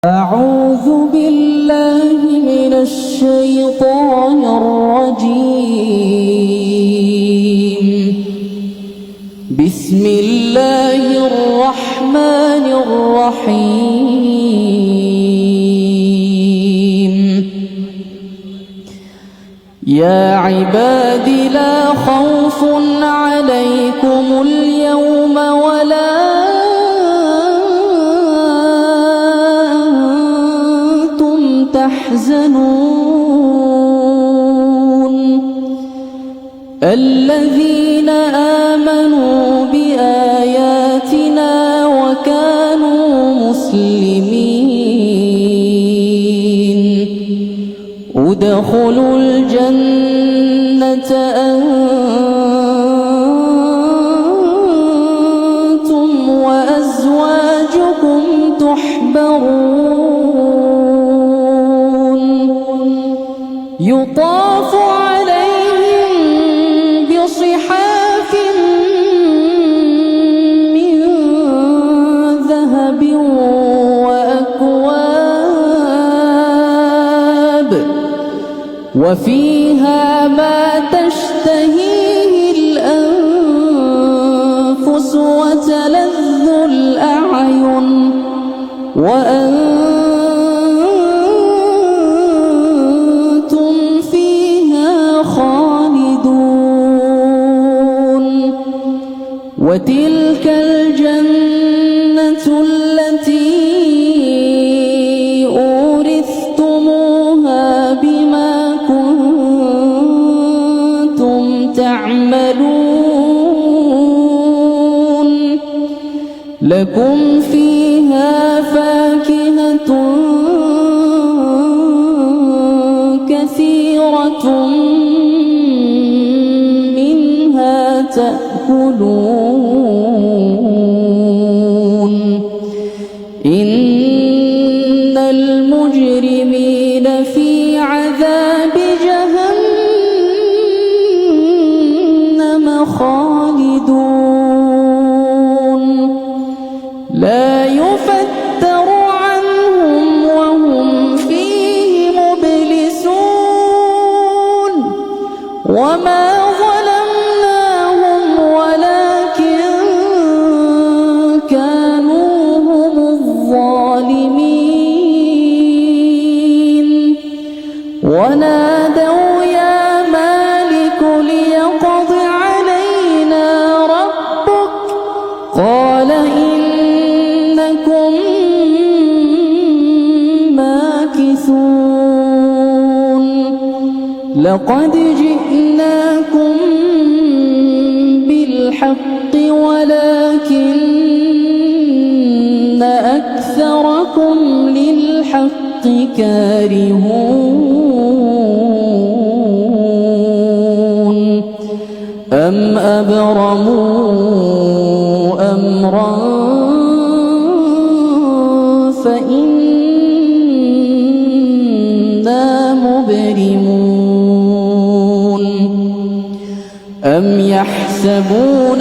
أعوذ بالله من الشيطان الرجيم. بسم الله الرحمن الرحيم. يا عباد لا خوف عليكم اليوم ولا تحزنون الذين آمنوا بآياتنا وكانوا مسلمين ادخلوا الجنة أنتم وأزواجكم تحبرون يطاف عليهم بصحاف من ذهب وأكواب وفيها ما تشتهيه الأنفس وتلذ الأعين وأنتم فيها خالدون وتلك الجنة التي أورثتموها بما كنتم تعملون لكم فيها فاكهة كثيرة منها تأكلون إن المجرمين في عذاب جهنم خالدون لا يفتر عنهم وهم فيه مبلسون وما ظلمناهم ولكن كانوا هم الظالمين ونادوا يا مالك ليقض علينا ربك قال إنكم ماكثون لقد جئناكم بالحق ولكن أكثركم للحق كارهون أم أبرموا أمرا فإنا مبرمون أم يحسبون